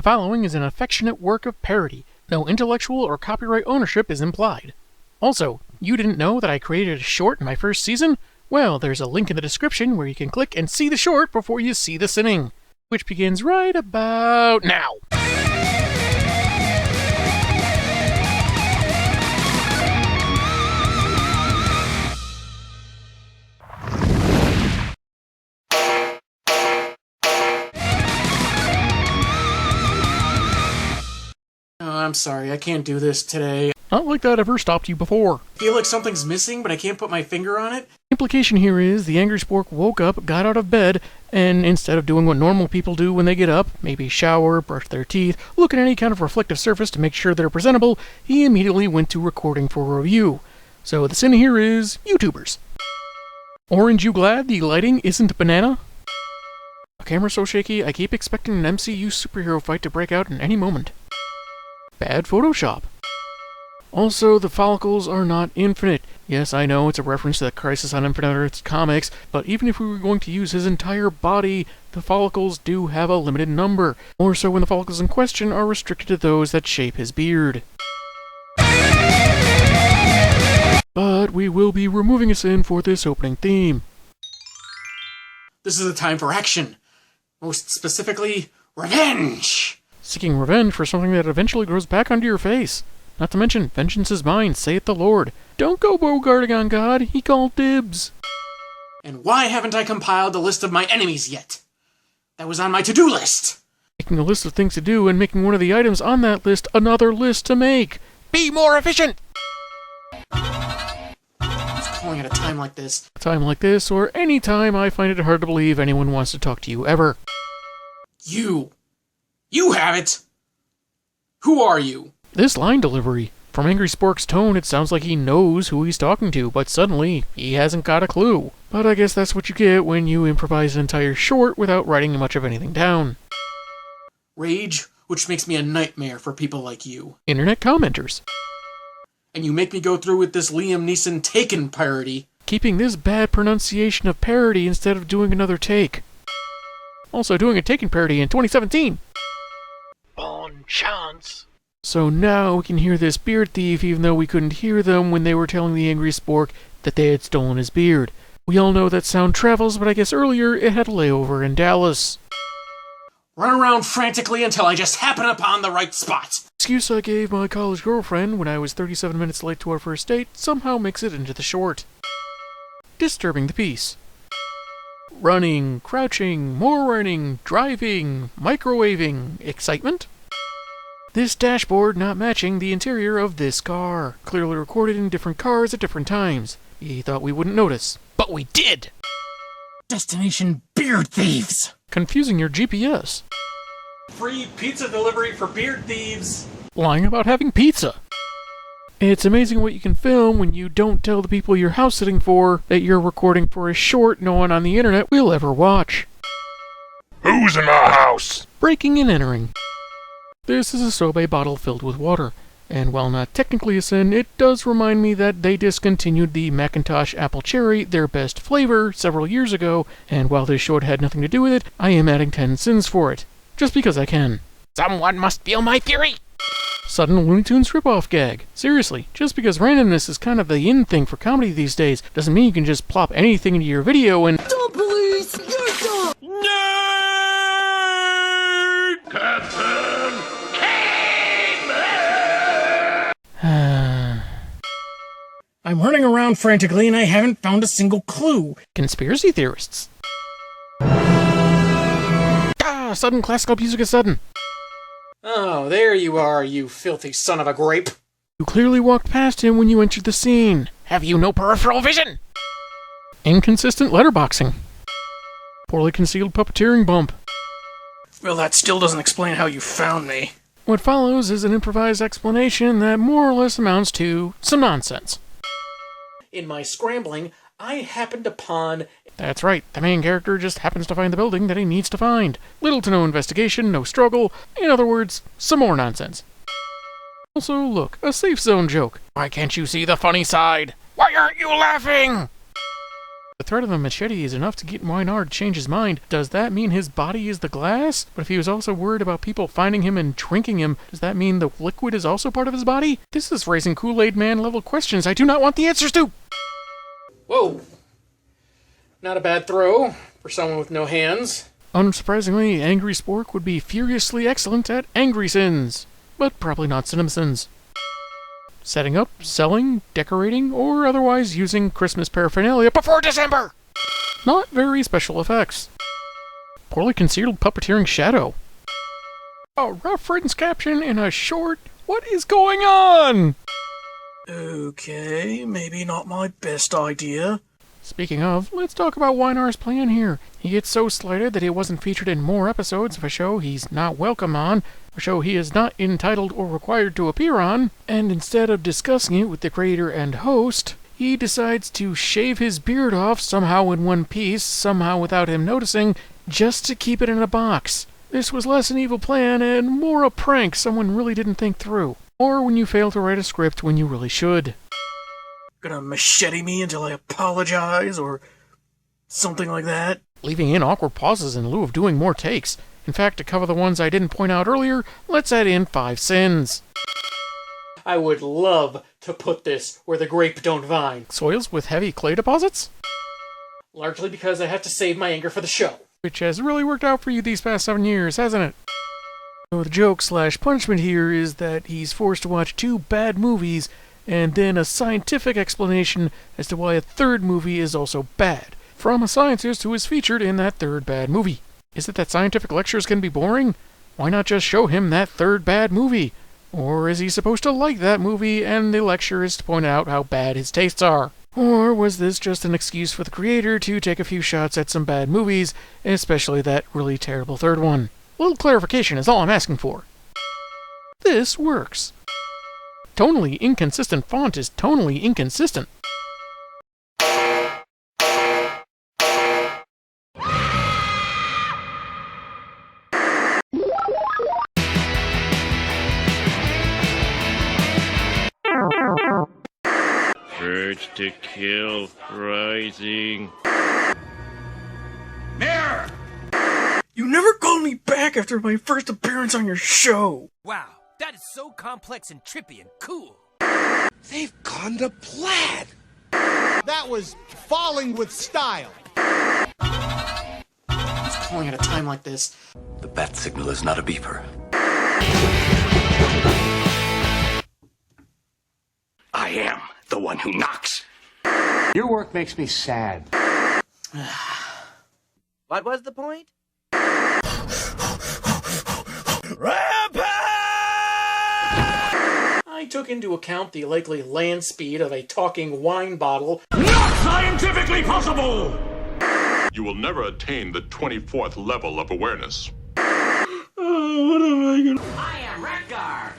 following is an affectionate work of parody. No intellectual or copyright ownership is implied. Also, you didn't know that I created a short in my first season? Well, there's a link in the description where you can click and see the short before you see the sinning, which begins right about now. I'm sorry, I can't do this today. Not like that ever stopped you before. I feel like something's missing, but I can't put my finger on it. The implication here is the angry spork woke up, got out of bed, and instead of doing what normal people do when they get up, maybe shower, brush their teeth, look at any kind of reflective surface to make sure they're presentable, he immediately went to recording for a review. So the sin here is YouTubers. Orange, you glad the lighting isn't banana? A camera's so shaky, I keep expecting an MCU superhero fight to break out in any moment. Bad Photoshop. Also, the follicles are not infinite. Yes, I know it's a reference to the Crisis on Infinite Earths comics, but even if we were going to use his entire body, the follicles do have a limited number. More so when the follicles in question are restricted to those that shape his beard. But we will be removing a sin for this opening theme. This is a time for action. Most specifically, revenge! Seeking revenge for something that eventually grows back onto your face. Not to mention, vengeance is mine, saith the Lord. Don't go bogarting on God, he called dibs. And why haven't I compiled a list of my enemies yet? That was on my to-do list! Making a list of things to do and making one of the items on that list another list to make. Be more efficient! Who's calling at a time like this? A time like this, or any time I find it hard to believe anyone wants to talk to you ever. You have it! Who are you? This line delivery. From Angry Spork's tone, it sounds like he knows who he's talking to, but suddenly, he hasn't got a clue. But I guess that's what you get when you improvise an entire short without writing much of anything down. Rage, which makes me a nightmare for people like you. Internet commenters. And you make me go through with this Liam Neeson Taken parody. Keeping this bad pronunciation of parody instead of doing another take. Also doing a Taken parody in 2017. On chance. So now we can hear this beard thief even though we couldn't hear them when they were telling the angry spork that they had stolen his beard. We all know that sound travels, but I guess earlier it had a layover in Dallas. Run around frantically until I just happen upon the right spot. Excuse I gave my college girlfriend when I was 37 minutes late to our first date somehow makes it into the short. Disturbing the peace. Running, crouching, more running, driving, microwaving, excitement? This dashboard not matching the interior of this car. Clearly recorded in different cars at different times. He thought we wouldn't notice, but we did! Destination beard thieves! Confusing your GPS. Free pizza delivery for beard thieves! Lying about having pizza. It's amazing what you can film when you don't tell the people you're house sitting for that you're recording for a short no one on the internet will ever watch. Who's in my house? Breaking and entering. This is a Sobe bottle filled with water, and while not technically a sin, it does remind me that they discontinued the Macintosh Apple Cherry, their best flavor, several years ago, and while this short had nothing to do with it, I am adding 10 sins for it. Just because I can. Someone must feel my fury! Sudden Looney Tunes ripoff gag. Seriously, just because randomness is kind of the in thing for comedy these days, doesn't mean you can just plop anything into your video and— Don't police! You're dumb! Nerd! Captain Caveman! I'm running around frantically and I haven't found a single clue. Conspiracy theorists. Ah, sudden classical music is sudden. Oh, there you are, you filthy son of a grape. You clearly walked past him when you entered the scene. Have you no peripheral vision? Inconsistent letterboxing. Poorly concealed puppeteering bump. Well, that still doesn't explain how you found me. What follows is an improvised explanation that more or less amounts to some nonsense. In my scrambling, I happened upon— That's right, the main character just happens to find the building that he needs to find. Little to no investigation, no struggle. In other words, some more nonsense. Also, look, a safe zone joke. Why can't you see the funny side? Why aren't you laughing? The threat of the machete is enough to get Maynard to change his mind. Does that mean his body is the glass? But if he was also worried about people finding him and drinking him, does that mean the liquid is also part of his body? This is raising Kool-Aid Man level questions I do not want the answers to! Whoa. Not a bad throw for someone with no hands. Unsurprisingly, Angry Spork would be furiously excellent at ANGRYSINNS, but probably not CinemaSins. Setting up, selling, decorating, or otherwise using Christmas paraphernalia before December! Not very special effects. Poorly concealed puppeteering shadow. A reference caption in a short, what is going on? Okay, maybe not my best idea. Speaking of, let's talk about Wynar's plan here. He gets so slighted that he wasn't featured in more episodes of a show he's not welcome on, a show he is not entitled or required to appear on, and instead of discussing it with the creator and host, he decides to shave his beard off somehow in one piece, somehow without him noticing, just to keep it in a box. This was less an evil plan and more a prank someone really didn't think through. Or when you fail to write a script when you really should. Gonna machete me until I apologize, or something like that? Leaving in awkward pauses in lieu of doing more takes. In fact, to cover the ones I didn't point out earlier, let's add in 5 sins. I would love to put this where the grape don't vine. Soils with heavy clay deposits? Largely because I have to save my anger for the show. Which has really worked out for you these past 7 years, hasn't it? So the joke/punishment here is that he's forced to watch 2 bad movies and then a scientific explanation as to why a 3rd movie is also bad, from a scientist who is featured in that 3rd bad movie. Is it that scientific lectures can be boring? Why not just show him that 3rd bad movie? Or is he supposed to like that movie and the lecture is to point out how bad his tastes are? Or was this just an excuse for the creator to take a few shots at some bad movies, especially that really terrible 3rd one? A little clarification is all I'm asking for. This works. Tonally inconsistent font is tonally inconsistent. Urge to kill rising. Mirror! You never called me back after my first appearance on your show! Wow, that is so complex and trippy and cool. They've gone to plaid. That was falling with style. Who's calling at a time like this? The bat signal is not a beeper. I am the one who knocks. Your work makes me sad. What was the point? I took into account the likely land speed of a talking wine bottle. Not scientifically possible! You will never attain the 24th level of awareness. I am Redgar.